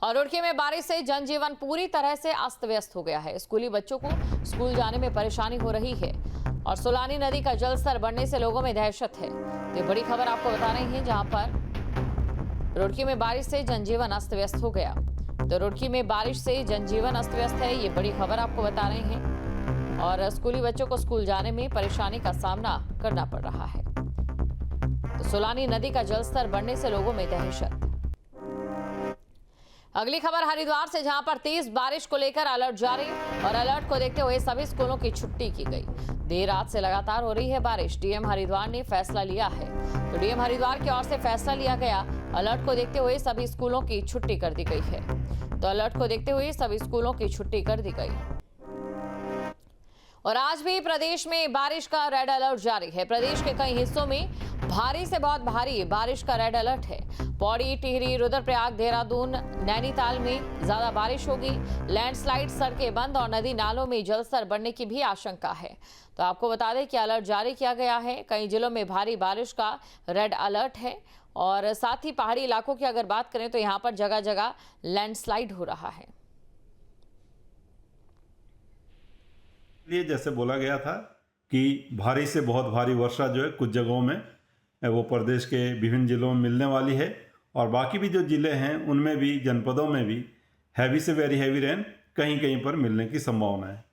और रुड़की में बारिश से जनजीवन पूरी तरह से अस्त व्यस्त हो गया है। स्कूली बच्चों को स्कूल जाने में परेशानी हो रही है और सोलानी नदी का जलस्तर बढ़ने से लोगों में दहशत है। तो बड़ी खबर आपको बता रही है, जहां पर रुड़की में बारिश से जनजीवन अस्त व्यस्त हो गया। तो रुड़की में बारिश से जनजीवन अस्त व्यस्त है, ये बड़ी खबर आपको बता रहे हैं। और स्कूली बच्चों को स्कूल जाने में परेशानी का सामना करना पड़ रहा है। तो सोलानी नदी का जलस्तर बढ़ने से लोगों में दहशत। अगली खबर हरिद्वार से, जहां पर तेज बारिश को लेकर अलर्ट जारी और अलर्ट को देखते हुए सभी स्कूलों की छुट्टी की गई। देर रात से लगातार हो रही है बारिश। डीएम हरिद्वार ने फैसला लिया है। तो डीएम हरिद्वार की ओर से फैसला लिया गया। अलर्ट को देखते हुए सभी स्कूलों की छुट्टी कर दी गई है। तो अलर्ट को देखते हुए सभी स्कूलों की छुट्टी कर दी गई। और आज भी प्रदेश में बारिश का रेड अलर्ट जारी है। प्रदेश के कई हिस्सों में भारी से बहुत भारी बारिश का रेड अलर्ट है। पौड़ी, टिहरी, रुद्रप्रयाग, देहरादून, नैनीताल में ज्यादा बारिश होगी। लैंडस्लाइड, सड़कें बंद और नदी नालों में जलस्तर बढ़ने की भी आशंका है। तो आपको बता दें कि अलर्ट जारी किया गया है। कई जिलों में भारी बारिश का रेड अलर्ट है और साथ ही पहाड़ी इलाकों की अगर बात करें तो यहाँ पर जगह जगह लैंडस्लाइड हो रहा है। लिए जैसे बोला गया था कि भारी से बहुत भारी वर्षा जो है कुछ जगहों में वो प्रदेश के विभिन्न जिलों में मिलने वाली है और बाकी भी जो ज़िले हैं उनमें भी, जनपदों में भी हैवी से वेरी हैवी रेन कहीं कहीं पर मिलने की संभावना है।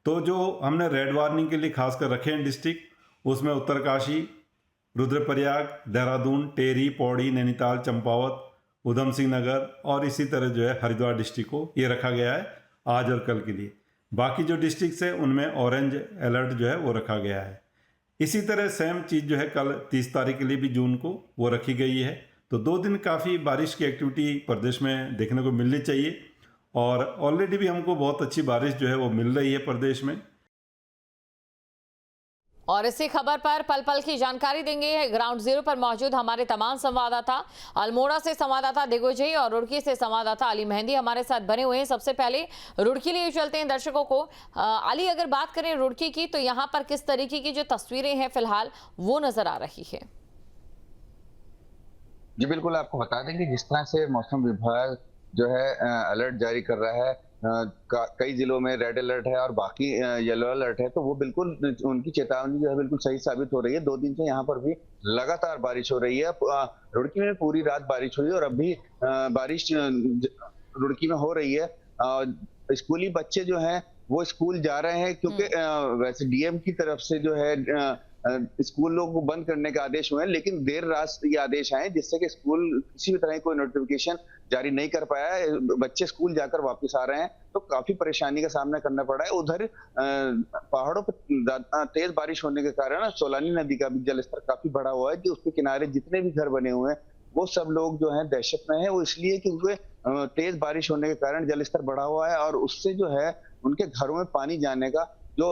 तो जो हमने रेड वार्निंग के लिए खासकर रखे हैं डिस्ट्रिक्ट, उसमें उत्तरकाशी, रुद्रप्रयाग, देहरादून, टेहरी, पौड़ी, नैनीताल, चंपावत, उधम सिंह नगर और इसी तरह जो है हरिद्वार डिस्ट्रिक्ट को ये रखा गया है आज और कल के लिए। बाकी जो डिस्ट्रिक्ट्स है उनमें ऑरेंज अलर्ट जो है वो रखा गया है। इसी तरह सेम चीज़ जो है कल 30 तारीख के लिए भी जून को वो रखी गई है। तो 2 दिन काफ़ी बारिश की एक्टिविटी प्रदेश में देखने को मिलनी चाहिए और ऑलरेडी भी हमको बहुत अच्छी बारिश जो है वो मिल रही है प्रदेश में। और इसी खबर पर पल पल की जानकारी देंगे ग्राउंड जीरो पर मौजूद हमारे तमाम संवाददाता। अल्मोड़ा से संवाददाता दिग्विजय और रुड़की से संवाददाता अली मेहंदी हमारे साथ बने हुए हैं। सबसे पहले रुड़की लिए चलते हैं दर्शकों को। अली, अगर बात करें रुड़की की तो यहाँ पर किस तरीके की जो तस्वीरें हैं फिलहाल वो नजर आ रही है? जी बिल्कुल, आपको बता दें कि जिस तरह से मौसम विभाग जो है अलर्ट जारी कर रहा है, कई जिलों में रेड अलर्ट है और बाकी येलो अलर्ट है, तो वो बिल्कुल उनकी चेतावनी जो है बिल्कुल सही साबित हो रही है। 2 दिन से यहाँ पर भी लगातार बारिश हो रही है। रुड़की में पूरी रात बारिश हुई और अभी बारिश रुड़की में हो रही है। स्कूली बच्चे जो हैं वो स्कूल जा रहे हैं क्योंकि वैसे डीएम की तरफ से जो है स्कूलों को बंद करने के आदेश हुए हैं, लेकिन देर रात ये आदेश आए जिससे कि स्कूल किसी भी तरह की कोई नोटिफिकेशन जारी नहीं कर पाया है। बच्चे स्कूल जाकर वापस आ रहे हैं तो काफी परेशानी का सामना करना पड़ा है। उधर पहाड़ों पर तेज बारिश होने के कारण सोलानी नदी का भी जलस्तर काफी बढ़ा हुआ है। जो उसके किनारे जितने भी घर बने हुए हैं वो सब लोग जो है दहशत में है। वो इसलिए क्योंकि तेज बारिश होने के कारण जलस्तर बढ़ा हुआ है और उससे जो है उनके घरों में पानी जाने का जो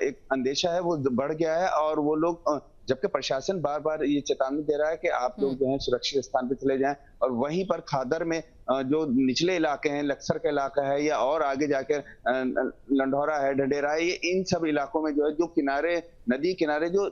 एक अंदेशा है वो बढ़ गया है। और वो लोग, जबकि प्रशासन बार बार ये चेतावनी दे रहा है कि आप लोग जो है सुरक्षित स्थान पर चले जाएं, और वहीं पर खादर में जो निचले इलाके हैं, लक्सर का इलाका है या और आगे जाकर लंढौरा है, ढडेरा है, ये इन सब इलाकों में जो है जो किनारे नदी किनारे जो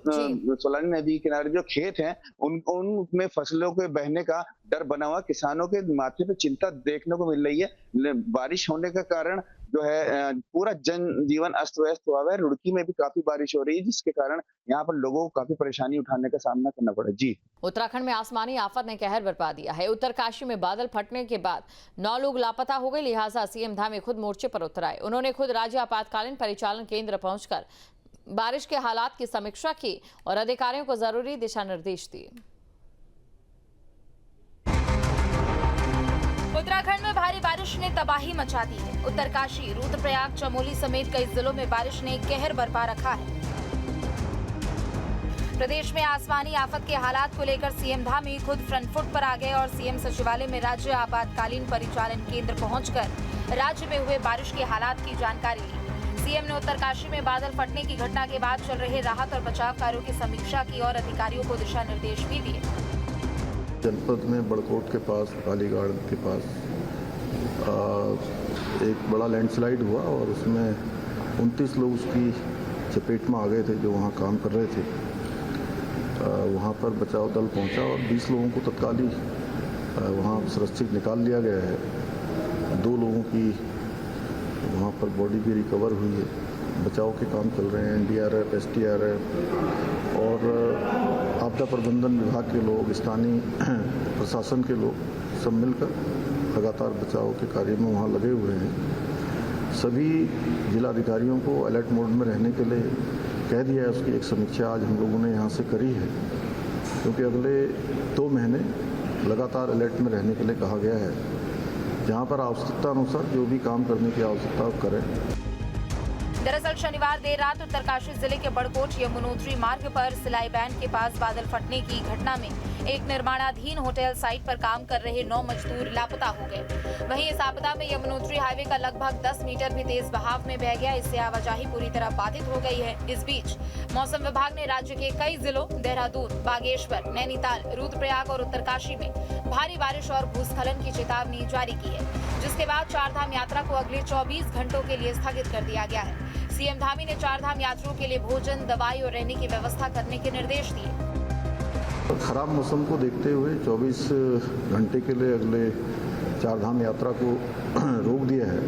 सोलानी नदी किनारे जो खेत हैं उनमें फसलों के बहने का डर बना हुआ। किसानों के माथे पे चिंता देखने को मिल रही है। बारिश होने के कारण जो है पूरा जनजीवन अस्त व्यस्त हुआ है। रुड़की में भी काफी बारिश हो रही है जिसके कारण यहाँ पर लोगों को काफी परेशानी उठाने का सामना करना पड़ा। जी, उत्तराखंड में आसमानी आफत ने कहर बरपा दिया है। उत्तरकाशी में बादल फटने के बाद 9 लोग लापता हो गए, लिहाजा सीएम धामी खुद मोर्चे पर उतर आए। उन्होंने खुद राज्य आपातकालीन परिचालन केंद्र पहुंचकर बारिश के हालात की समीक्षा की और अधिकारियों को जरूरी दिशा निर्देश दिए। उत्तराखंड में भारी बारिश ने तबाही मचा दी है। उत्तरकाशी, रुद्रप्रयाग, चमोली समेत कई जिलों में बारिश ने कहर बरपा रखा है। प्रदेश में आसमानी आफत के हालात को लेकर सीएम धामी खुद फ्रंट फुट पर आ गए और सीएम सचिवालय में राज्य आपातकालीन परिचालन केंद्र पहुंचकर राज्य में हुए बारिश के हालात की जानकारी ली। सीएम ने उत्तरकाशी में बादल फटने की घटना के बाद चल रहे राहत और बचाव कार्यों की समीक्षा की और अधिकारियों को दिशा निर्देश भी दिए। जनपद में बड़कोट के पास, कालीगाड़ के पास एक बड़ा लैंडस्लाइड हुआ और उसमें 29 लोग उसकी चपेट में आ गए थे जो वहाँ काम कर रहे थे। वहाँ पर बचाव दल पहुँचा और 20 लोगों को तत्काल ही वहाँ सुरक्षित निकाल लिया गया है। 2 लोगों की वहाँ पर बॉडी भी रिकवर हुई है। बचाव के काम चल रहे हैं, NDRF, SDRF और आपदा प्रबंधन विभाग के लोग, स्थानीय प्रशासन के लोग सब मिलकर लगातार बचाव के कार्य में वहाँ लगे हुए हैं। सभी जिलाधिकारियों को अलर्ट मोड में रहने के लिए कह दिया है। उसकी एक समीक्षा आज हम लोगों ने यहाँ से करी है, क्योंकि अगले 2 महीने लगातार अलर्ट में रहने के लिए कहा गया है। जहाँ पर आवश्यकता अनुसार जो भी काम करने की आवश्यकता हो करें। दरअसल शनिवार देर रात उत्तरकाशी जिले के बड़कोट यमुनोत्री मार्ग पर सिलाई बैंड के पास बादल फटने की घटना में एक निर्माणाधीन होटल साइट पर काम कर रहे 9 मजदूर लापता हो गए। वहीं इस आपदा में यमुनोत्री हाईवे का लगभग 10 मीटर भी तेज बहाव में बह गया। इससे आवाजाही पूरी तरह बाधित हो गई है। इस बीच मौसम विभाग ने राज्य के कई जिलों देहरादून, बागेश्वर, नैनीताल, रुद्रप्रयाग और उत्तरकाशी में भारी बारिश और भूस्खलन की चेतावनी जारी की है, जिसके बाद चारधाम यात्रा को अगले 24 घंटों के लिए स्थगित कर दिया गया है। सीएम धामी ने चारधाम यात्रियों के लिए भोजन, दवाई और रहने की व्यवस्था करने के निर्देश दिए। खराब मौसम को देखते हुए 24 घंटे के लिए अगले चारधाम यात्रा को रोक दिया है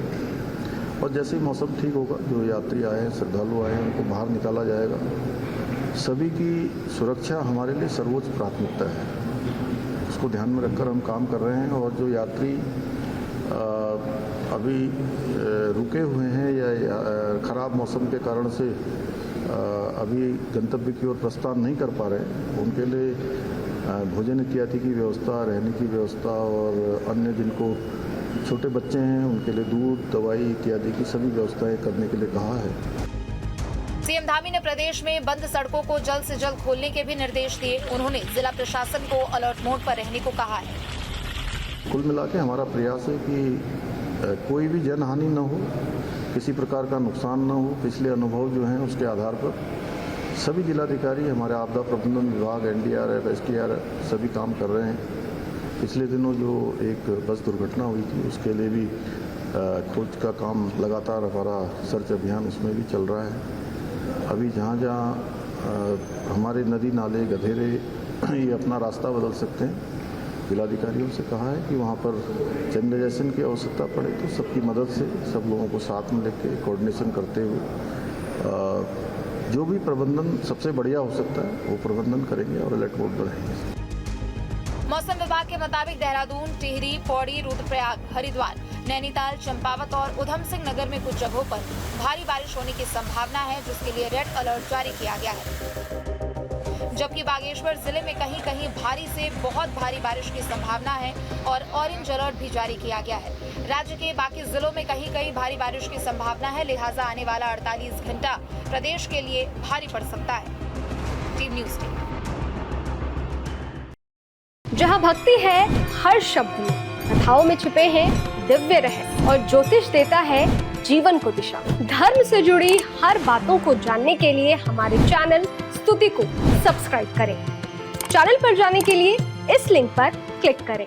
और जैसे ही मौसम ठीक होगा, जो यात्री आए हैं, श्रद्धालु आए हैं, उनको बाहर निकाला जाएगा। सभी की सुरक्षा हमारे लिए सर्वोच्च प्राथमिकता है। उसको ध्यान में रखकर हम काम कर रहे हैं और जो यात्री अभी रुके हुए हैं या खराब मौसम के कारण से अभी गंतव्य की ओर प्रस्थान नहीं कर पा रहे हैं, उनके लिए भोजन इत्यादि की व्यवस्था, रहने की व्यवस्था और अन्य जिनको छोटे बच्चे हैं उनके लिए दूध, दवाई इत्यादि की सभी व्यवस्थाएं करने के लिए कहा है। सीएम धामी ने प्रदेश में बंद सड़कों को जल्द से जल्द खोलने के भी निर्देश दिए। उन्होंने जिला प्रशासन को अलर्ट मोड पर रहने को कहा है। कुल मिला के हमारा प्रयास है कि कोई भी जनहानि न हो, किसी प्रकार का नुकसान न हो। पिछले अनुभव जो हैं उसके आधार पर सभी जिलाधिकारी, हमारे आपदा प्रबंधन विभाग, NDRF, SDRF सभी काम कर रहे हैं। पिछले दिनों जो एक बस दुर्घटना हुई थी उसके लिए भी खोज का काम लगातार, हमारा सर्च अभियान उसमें भी चल रहा है। अभी जहाँ जहाँ हमारे नदी नाले, गधेरे ये अपना रास्ता बदल सकते हैं, जिलाधिकारियों से कहा है कि वहाँ पर जनरेशन की आवश्यकता पड़े तो सबकी मदद से सब लोगों को साथ में लेकर कोऑर्डिनेशन करते हुए जो भी प्रबंधन सबसे बढ़िया हो सकता है वो प्रबंधन करेंगे और अलर्ट मोड पर रहेंगे। मौसम विभाग के मुताबिक देहरादून, टिहरी, पौड़ी, रुद्रप्रयाग, हरिद्वार, नैनीताल, चंपावत और उधम सिंह नगर में कुछ जगहों पर भारी बारिश होने की संभावना है, जिसके लिए रेड अलर्ट जारी किया गया है। जबकि बागेश्वर जिले में कहीं कहीं भारी से बहुत भारी बारिश की संभावना है और ऑरेंज अलर्ट भी जारी किया गया है। राज्य के बाकी जिलों में कहीं कहीं भारी बारिश की संभावना है, लिहाजा आने वाला 48 घंटा प्रदेश के लिए भारी पड़ सकता है। Team news team. जहाँ भक्ति है हर शब्द में, कथाओं में छिपे हैं दिव्य रहस्य और ज्योतिष देता है जीवन को दिशा। धर्म से जुड़ी हर बातों को जानने के लिए हमारे चैनल स्तुति को सब्सक्राइब करें। चैनल पर जाने के लिए इस लिंक पर क्लिक करें।